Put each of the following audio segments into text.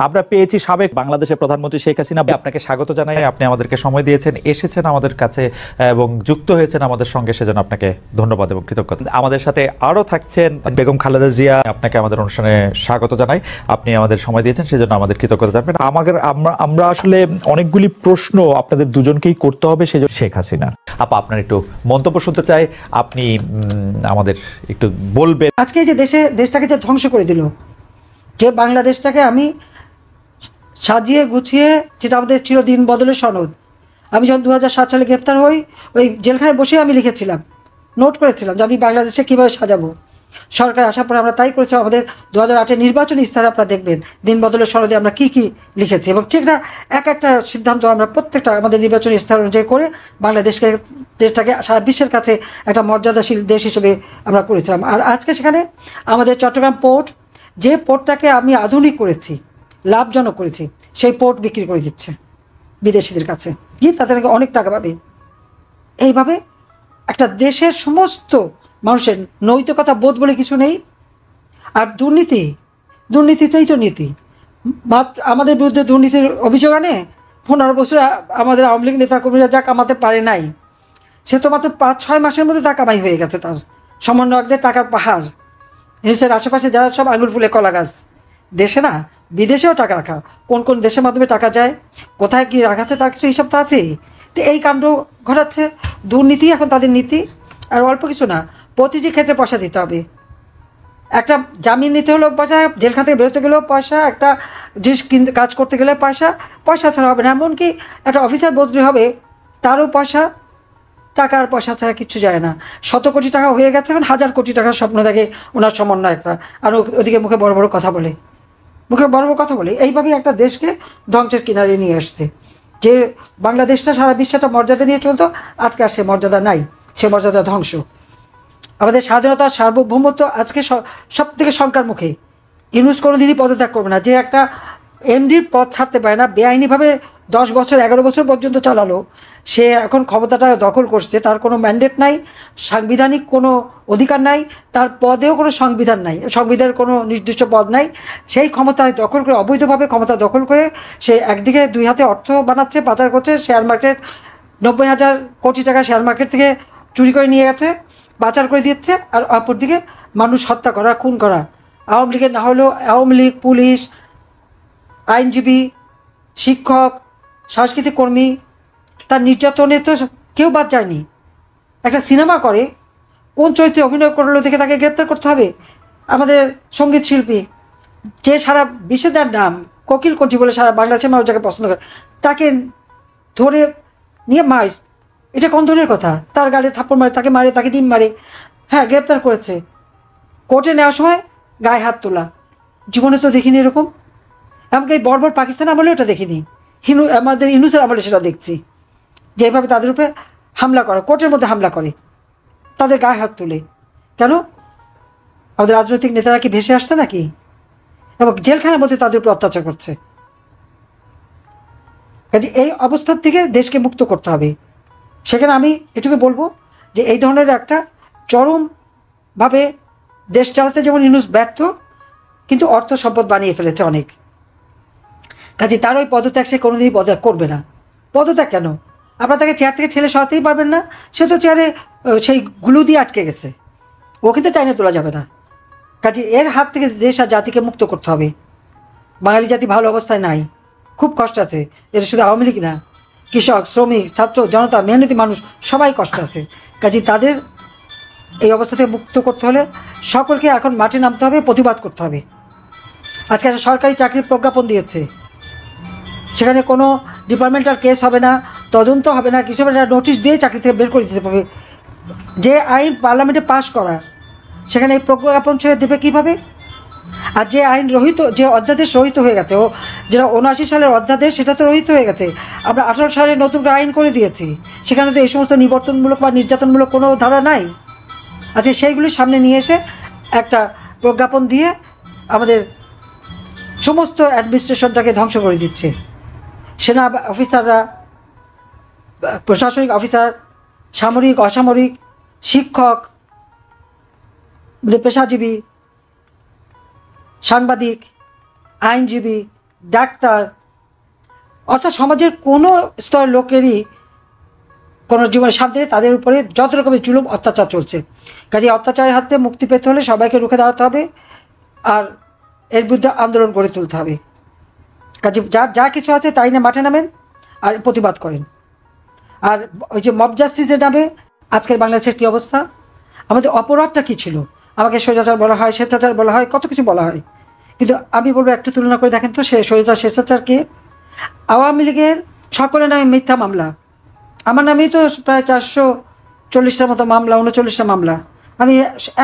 আমরা পেয়েছি সাবেক বাংলাদেশের প্রধানমন্ত্রী শেখ হাসিনা। আপনাকে স্বাগত জানাই, আপনি আমাদেরকে সময় দিয়েছেন, এসেছেন আমাদের কাছে এবং যুক্ত হয়েছেন আমাদের সঙ্গে, সেজন্য আপনাকে ধন্যবাদ এবং কৃতজ্ঞতা। আমাদের সাথে আরও থাকছেন বেগম খালেদা জিয়া, আপনাকে আমাদের অনুষ্ঠানে স্বাগত জানাই, আপনি আমাদের সময় দিয়েছেন সেজন্য আমাদের কৃতজ্ঞতা জানাবেন। আমরা আসলে অনেকগুলি প্রশ্ন আপনাদের দুজনকেই করতে হবে, সেজন্য শেখ হাসিনা আপা আপনার একটু মন্তব্য শুনতে চাই, আপনি আমাদের একটু বলবেন। আজকে যে দেশটাকে যে ধ্বংস করে দিল, যে বাংলাদেশটাকে আমি সাজিয়ে গুছিয়ে, যেটা আমাদের ছিল দিন বদলের সনদ। আমি যখন 2007 সালে গ্রেপ্তার হই, ওই জেলখানায় বসে আমি লিখেছিলাম, নোট করেছিলাম যে আমি বাংলাদেশে কীভাবে সাজাবো। সরকার আসার পরে আমরা তাই করেছিলাম। আমাদের 2008-এর নির্বাচনী ইস্তাহারে আপনারা দেখবেন দিন বদলের সনদে আমরা কী কী লিখেছি, এবং ঠিক না এক একটা সিদ্ধান্ত আমরা প্রত্যেকটা আমাদের নির্বাচনী ইস্তাহার অনুযায়ী করে দেশটাকে সারা বিশ্বের কাছে একটা মর্যাদাশীল দেশ হিসেবে আমরা করেছিলাম। আর আজকে সেখানে আমাদের চট্টগ্রাম পোর্ট, যে পোর্টটাকে আমি আধুনিক করেছি, লাভজনক করেছি, সেই পোর্ট বিক্রি করে দিচ্ছে বিদেশিদের কাছে, যে তাদের অনেক টাকা পাবে। এইভাবে একটা দেশের সমস্ত মানুষের নৈতিকতা বোধ বলে কিছু নেই। আর দুর্নীতিটাই তো নীতি। মাত্র আমাদের বিরুদ্ধে দুর্নীতির অভিযোগ আনে 15 বছর আমাদের আওয়ামী লীগ নেতাকর্মীরা যা কামাতে পারে নাই, সে তো মাত্র 5-6 মাসের মধ্যে তা কামাই হয়ে গেছে। তার সমন্বয়কদের টাকার পাহাড়, দেশের আশেপাশে যারা সব আঙুর ফুলে কলা গাছ, দেশে না বিদেশেও টাকা রাখা, কোন কোন দেশের মাধ্যমে টাকা যায়, কোথায় কী রাখাচ্ছে তার কিছু হিসাব তো আছেই। তো এই কাণ্ড ঘটাচ্ছে, দুর্নীতি এখন তাদের নীতি। আর অল্প কিছু না, প্রতিটি ক্ষেত্রে পয়সা দিতে হবে। একটা জামিন নিতে হলেও পয়সা, জেলখানা থেকে বেরোতে গেলেও পয়সা, একটা জিনিস কিনতে কাজ করতে গেলে পয়সা ছাড়া হবে না। এমনকি একটা অফিসার বদলি হবে, তারও পয়সা, টাকার পয়সা ছাড়া কিচ্ছু যায় না। 100 কোটি টাকা হয়ে গেছে, এখন 1000 কোটি টাকার স্বপ্ন দেখে ওনার সমন্বয়করা, আর ওদিকে মুখে বড় বড় কথা বলে, এইভাবেই একটা দেশকে ধ্বংসের কিনারে নিয়ে আসছে। যে বাংলাদেশটা সারা বিশ্বটা মর্যাদা নিয়ে চলতো, আজকে আর সে মর্যাদা নাই, সে মর্যাদা ধ্বংস। আমাদের স্বাধীনতা, সার্বভৌমত্ব আজকে সব থেকে শঙ্কার মুখে। ইউনূস কোনোদিনই পদত্যাগ করবে না। যে একটা এমডির পদ ছাড়তে পারে না, বেআইনিভাবে 10 বছর 11 বছর পর্যন্ত চালালো, সে এখন ক্ষমতাটা দখল করছে, তার কোনো ম্যান্ডেট নাই, সাংবিধানিক কোনো অধিকার নাই, তার পদেও কোনো সংবিধান নাই, সংবিধানের কোনো নির্দিষ্ট পদ নাই। সেই ক্ষমতায় দখল করে, অবৈধভাবে ক্ষমতা দখল করে, সে একদিকে 2 হাতে অর্থ বানাচ্ছে, পাচার করছে, শেয়ার মার্কেট 90,000 কোটি টাকা শেয়ার মার্কেট থেকে চুরি করে নিয়ে গেছে, পাচার করে দিচ্ছে। আর অপরদিকে মানুষ হত্যা করা, খুন করা। আওয়ামী লীগের না হলেও আওয়ামী লীগ, পুলিশ, আইনজীবী, শিক্ষক, সাংস্কৃতিক কর্মী, তার নির্যাতনে তো কেউ বাদ যায়নি। একটা সিনেমা করে কোন চরিত্রে অভিনয় করলো দেখে তাকে গ্রেপ্তার করতে হবে। আমাদের সঙ্গীত শিল্পী, যে সারা বিশ্বে যার নাম কোকিল কণ্ঠী বলে সারা বাংলাদেশের মানুষ যাকে পছন্দ করে, তাকে ধরে নিয়ে মার, এটা কোন ধরনের কথা? তার গালে থাপ্পড় মারে, তাকে ডিম মারে, হ্যাঁ গ্রেপ্তার করেছে। কোর্টে নেওয়ার সময় গায়ে হাত তোলা, জীবনে তো দেখিনি এরকম। এমনকি এই বর্বর পাকিস্তান আমলে ওটা দেখিনি, আমাদের ইউনূসের আমলে সেটা দেখছি, যেভাবে তাদের উপরে হামলা করে, কোর্টের মধ্যে হামলা করে, তাদের গায়ে হাত তুলে। কেন? আমাদের রাজনৈতিক নেতারা কি ভেসে আসছে নাকি? এবং জেলখানার মধ্যে তাদের উপর অত্যাচার করছে। কাজে এই অবস্থার থেকে দেশকে মুক্ত করতে হবে। সেখানে আমি এটুকু বলবো যে এই ধরনের একটা চরমভাবে দেশ চালাতে যেমন ইউনূস ব্যর্থ, কিন্তু অর্থ সম্পদ বানিয়ে ফেলেছে অনেক। কাজে তার ওই পদত্যাগ সে কোনোদিনই পদত্যাগ করবে না। পদত্যাগ কেন? আপনার তাকে চেয়ার থেকে ছেলে সরাতেই পারবেন না, সে তো চেয়ারে সেই গুলু দিয়ে আটকে গেছে, ও কিন্তু চাইনা তোলা যাবে না। কাজে এর হাত থেকে দেশ আর জাতিকে মুক্ত করতে হবে। বাঙালি জাতি ভালো অবস্থায় নাই, খুব কষ্ট আছে। এটা শুধু আওয়ামী লীগ না, কৃষক, শ্রমিক, ছাত্র, জনতা, মেহনতি মানুষ সবাই কষ্ট আছে। কাজে তাদের এই অবস্থা থেকে মুক্ত করতে হলে সকলকে এখন মাঠে নামতে হবে, প্রতিবাদ করতে হবে। আজকে একটা সরকারি চাকরির প্রজ্ঞাপন দিয়েছে, সেখানে কোনো ডিপার্টমেন্টাল কেস হবে না, তদন্ত হবে না, কিছু একটা নোটিশ দিয়ে চাকরি থেকে বের করে দিতে পারবে। যে আইন পার্লামেন্টে পাশ করা, সেখানে এই প্রজ্ঞাপন ছেড়ে দেবে কীভাবে? আর যে আইন রহিত, যে অধ্যাদেশ রহিত হয়ে গেছে, যেটা 79 সালের অধ্যাদেশ, সেটা তো রহিত হয়ে গেছে। আমরা 18 সালে নতুন করে আইন করে দিয়েছি, সেখানে তো এই সমস্ত নিবর্তনমূলক বা নির্যাতনমূলক কোনো ধারা নাই। আচ্ছা, সেইগুলি সামনে নিয়ে এসে একটা প্রজ্ঞাপন দিয়ে আমাদের সমস্ত অ্যাডমিনিস্ট্রেশনটাকে ধ্বংস করে দিচ্ছে। সেনা অফিসাররা, প্রশাসনিক অফিসার, সামরিক, অসামরিক, শিক্ষক, পেশাজীবী, সাংবাদিক, আইনজীবী, ডাক্তার, অর্থাৎ সমাজের কোনো স্তরের লোকেরই কোনো জীবনে শান্তি নেই, তাদের উপরে যত রকমের জুলুম অত্যাচার চলছে। কাজে অত্যাচারের হাতে মুক্তি পেতে হলে সবাইকে রুখে দাঁড়াতে হবে, আর এর বিরুদ্ধে আন্দোলন গড়ে তুলতে হবে। কাজে যা কিছু আছে তাই নিয়ে মাঠে নামেন আর প্রতিবাদ করেন। আর ওই যে মব জাস্টিসের নামে আজকের বাংলাদেশের কী অবস্থা, আমাদের অপরাধটা কী ছিল? আমাকে স্বৈরাচার বলা হয়, স্বেচ্ছাচার বলা হয়, কত কিছু বলা হয়, কিন্তু আমি বলবো একটু তুলনা করে দেখেন তো, সে স্বৈরাচার স্বেচ্ছাচারকে। আওয়ামী লীগের সকলের নামে মিথ্যা মামলা, আমার নামেই তো প্রায় 440টার মতো মামলা, 39টা মামলা। আমি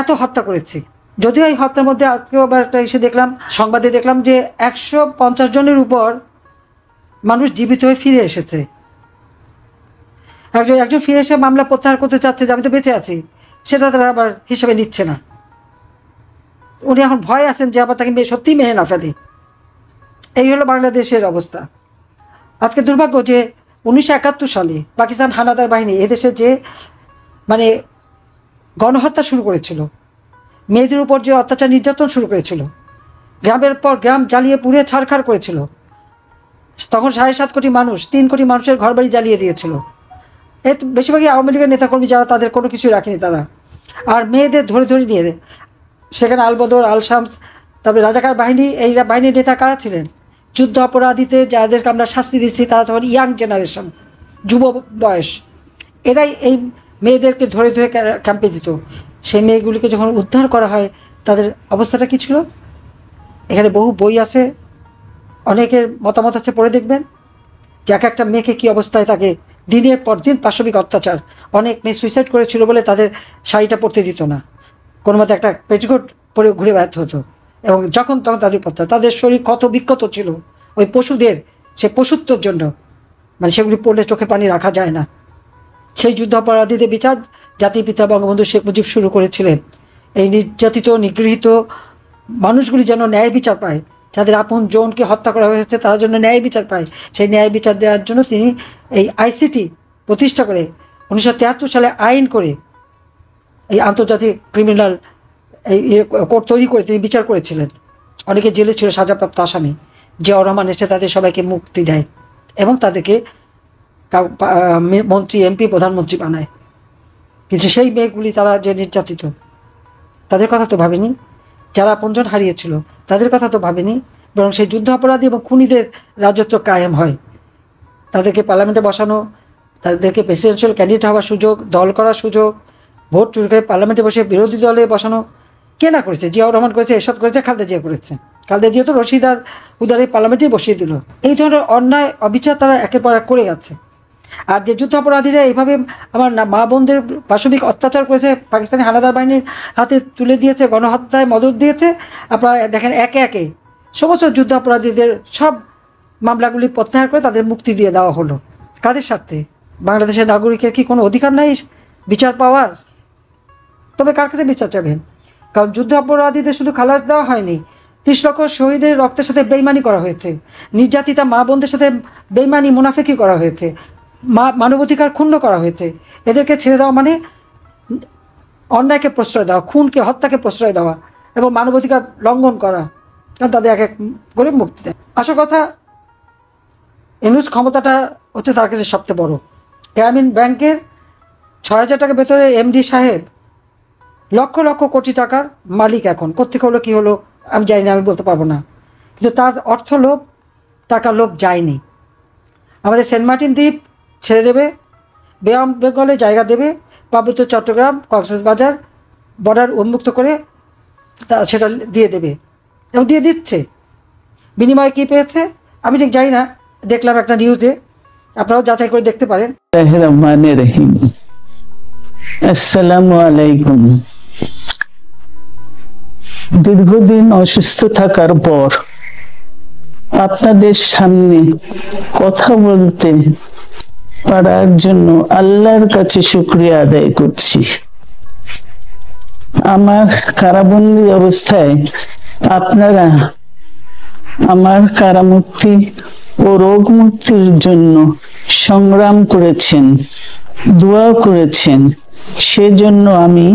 এত হত্যা করেছি, যদিও এই হত্যার মধ্যে আজকেও আবার একটা এসে দেখলাম, সংবাদে দেখলাম যে 150 জনের উপর মানুষ জীবিত হয়ে ফিরে এসেছে। একজন ফিরে এসে মামলা প্রত্যাহার করতে চাচ্ছে যে আমি তো বেঁচে আছি, সেটা তারা আবার হিসেবে নিচ্ছে না। উনি এখন ভয় আছেন যে আবার তাকে সত্যিই মেনে না ফেলে। এই হলো বাংলাদেশের অবস্থা। আজকে দুর্ভাগ্য যে 1971 সালে পাকিস্তান হানাদার বাহিনী এদেশে যে মানে গণহত্যা শুরু করেছিল, মেয়েদের উপর যে অত্যাচার নির্যাতন শুরু করেছিল, গ্রামের পর গ্রাম জ্বালিয়ে পুড়ে ছাড়খাড় করেছিল, তখন 7.5 কোটি মানুষ, 3 কোটি মানুষের ঘরবাড়ি জ্বালিয়ে দিয়েছিল। এর বেশিরভাগই আওয়ামী লীগের নেতাকর্মী, যারা তাদের কোনো কিছুই রাখেনি তারা। আর মেয়েদের ধরে ধরে নিয়ে সেখানে আলবদর, আল শামস, তারপরে রাজাকার বাহিনী, এই বাহিনীর নেতা কারা ছিলেন? যুদ্ধ অপরাধীতে যাদেরকে আমরা শাস্তি দিচ্ছি তারা তখন ইয়াং জেনারেশন, যুব বয়স, এরাই এই মেয়েদেরকে ধরে ধরে ক্যাম্পে দিত। সেই মেয়েগুলিকে যখন উদ্ধার করা হয় তাদের অবস্থাটা কী ছিল? এখানে বহু বই আছে, অনেকের মতামত আছে, পড়ে দেখবেন যে এক একটা মেয়েকে কী অবস্থায় তাকে দিনের পর দিন পাশবিক অত্যাচার। অনেক মেয়ে সুইসাইড করেছিল বলে তাদের শাড়িটা পরতে দিত না, কোনো মতে একটা পেটিকোট পরে ঘুরে বেড়াতে হতো, এবং যখন তখন তাদের পড়তে, তাদের শরীর কত বিক্ষত ছিল ওই পশুদের, সে পশুত্বর জন্য, মানে সেগুলি পড়লে চোখে পানি রাখা যায় না। সেই যুদ্ধ অপরাধীদের বিচার জাতির পিতা বঙ্গবন্ধু শেখ মুজিব শুরু করেছিলেন। এই নির্যাতিত নিগৃহীত মানুষগুলি যেন ন্যায় বিচার পায়, যাদের আপন জনকে হত্যা করা হয়েছে তারা যেন ন্যায় বিচার পায়, সেই ন্যায় বিচার দেওয়ার জন্য তিনি এই আইসিটি প্রতিষ্ঠা করে 1973 সালে আইন করে এই আন্তর্জাতিক ক্রিমিনাল এই কোর্ট তৈরি করে তিনি বিচার করেছিলেন। অনেকে জেলে ছিল সাজাপ্রাপ্ত আসামি, জিয়াউর রহমান এসে তাদের সবাইকে মুক্তি দেয় এবং তাদেরকে মন্ত্রী, এমপি, প্রধানমন্ত্রী বানায়। কিন্তু সেই মেয়েগুলি তারা যে নির্যাতিত, তাদের কথা তো ভাবেনি। যারা আপনজন হারিয়েছিল তাদের কথা তো ভাবেনি, বরং সেই যুদ্ধ অপরাধী এবং খুনিদের রাজত্ব কায়েম হয়। তাদেরকে পার্লামেন্টে বসানো, তাদেরকে প্রেসিডেন্সিয়াল ক্যান্ডিডেট হওয়ার সুযোগ, দল করার সুযোগ, ভোট চুরি করে পার্লামেন্টে বসে বিরোধী দলে বসানো কে না করেছে? জিয়াউর রহমান করেছে, এরশাদ করেছে, খালেদা জিয়া করেছে। খালেদা জিয়া তো রশিদ আর উদারে পার্লামেন্টেই বসিয়ে দিল। এই ধরনের অন্যায় অবিচার তারা একের পর এক করে গেছে। আর যে যুদ্ধ অপরাধীরা এইভাবে আমার মা বোনদের পাশবিক অত্যাচার করেছে, পাকিস্তানি হানাদার বাহিনীর হাতে তুলে দিয়েছে, গণহত্যায় মদত দিয়েছে, আপনারা দেখেন একে একে সমস্ত যুদ্ধ অপরাধীদের সব মামলাগুলি প্রত্যাহার করে তাদের মুক্তি দিয়ে দেওয়া হলো। কাদের স্বার্থে? বাংলাদেশের নাগরিকের কি কোনো অধিকার নাই বিচার পাওয়ার? তবে কার কাছে বিচার চাবেন? কারণ যুদ্ধ অপরাধীদের শুধু খালাস দেওয়া হয়নি, 30 লক্ষ শহীদের রক্তের সাথে বেইমানি করা হয়েছে, নির্যাতিতা মা বোনদের সাথে বেইমানি, মুনাফিকি করা হয়েছে, মানবাধিকার ক্ষুণ্ণ করা হয়েছে। এদেরকে ছেড়ে দেওয়া মানে অন্যায়কে প্রশ্রয় দেওয়া, খুনকে, হত্যাকে প্রশ্রয় দেওয়া এবং মানবাধিকার লঙ্ঘন করা, কারণ তাদের এক এক করে মুক্তি দেয়। আসল কথা, ইউনূস ক্ষমতাটা হচ্ছে তার কাছে সবচেয়ে বড়। গ্রামীণ ব্যাংকের 6,000 টাকা ভেতরে এমডি সাহেব লক্ষ লক্ষ কোটি টাকার মালিক। এখন কোত্থেকে হলো, কী হলো আমি জানি না, আমি বলতে পারবো না, কিন্তু তার অর্থ লোভ, টাকা লোভ যায়নি। আমাদের সেন্ট মার্টিন দ্বীপ ছেড়ে দেবে, বে অফ বেঙ্গলে জায়গা দেবে, পার্বত্য চট্টগ্রাম, কক্সবাজার বর্ডার উন্মুক্ত করে সেটা দিয়ে দেবে, এবং দিয়ে দিচ্ছে। বিনিময়ে কী পেয়েছে আমি ঠিক জানি না, দেখলাম একটা নিউজে, আপনারাও যাচাই করে দেখতে পারেন। রহমানির রহিম। আসসালামু আলাইকুম। দীর্ঘদিন অসুস্থ থাকার পর আপনাদের সামনে কথা বলতে পারার জন্য আল্লাহর কাছে শুকরিয়া আদায় করছি। আমার কারাবন্দী অবস্থায় আপনারা আমার কারামুক্তি ও রোগ মুক্তির জন্য সংগ্রাম করেছেন, দোয়া করেছেন, সেজন্য আমি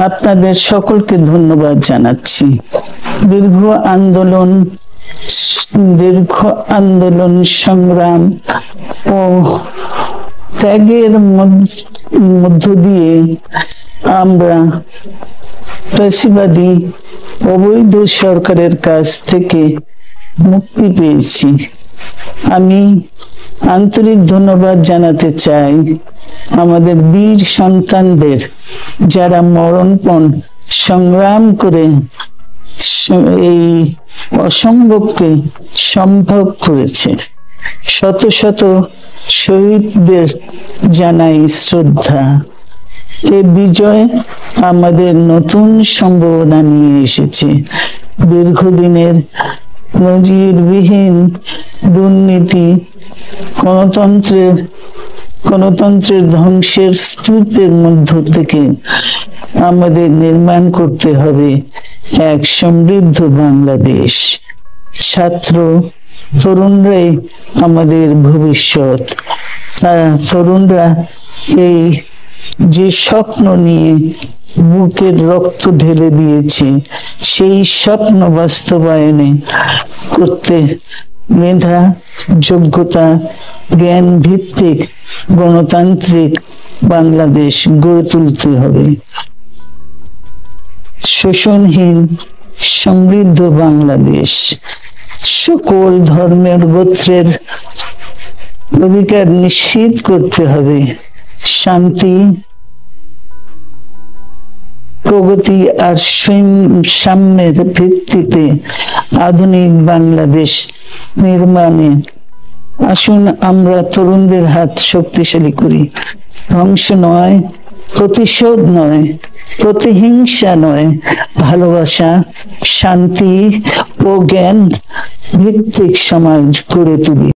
আপনাদের সকলকে ধন্যবাদ জানাচ্ছি। দীর্ঘ আন্দোলন দীর্ঘ আন্দোলন সংগ্রাম ও ত্যাগের মধ্য দিয়ে আমরা ফ্যাসিবাদী অবৈধ সরকারের কাছ থেকে মুক্তি পেয়েছি। আমি আন্তরিক ধন্যবাদ জানাতে চাই আমাদের বীর সন্তানদের, যারা মরণপণ সংগ্রাম করে এই অসম্ভবকে সম্ভব করেছে। শত শত শহীদদের জানাই শ্রদ্ধা। এ বিজয় আমাদের নতুন সম্ভাবনা নিয়ে এসেছে। দীর্ঘদিনের নজিরবিহীন দুর্নীতি, গণতন্ত্রের ধ্বংসের স্তূপের মধ্য থেকে আমাদের নির্মাণ করতে হবে এক সমৃদ্ধ বাংলাদেশ। ছাত্র তরুণরাই আমাদের ভবিষ্যৎ। তরুণরা এই যে স্বপ্ন নিয়ে বুকের রক্ত ঢেলে দিয়েছে, সেই স্বপ্ন বাস্তবায়নে করতে মেধা, যোগ্যতা, জ্ঞান ভিত্তিক গণতান্ত্রিক বাংলাদেশ গড়ে তুলতে হবে। শোষণহীন সমৃদ্ধ বাংলাদেশ। সকল ধর্মের গোত্রের অধিকার নিশ্চিত করতে হবে। শান্তি, প্রগতি আর সাম্যের ভিত্তিতে আধুনিক বাংলাদেশ নির্মাণে আসুন আমরা তরুণদের হাত শক্তিশালী করি। ধ্বংস নয়, প্রতিশোধ নয়, প্রতিহিংসা নয়, ভালোবাসা, শান্তি ও জ্ঞান ভিত্তিক সমাজ গড়ে তুলি।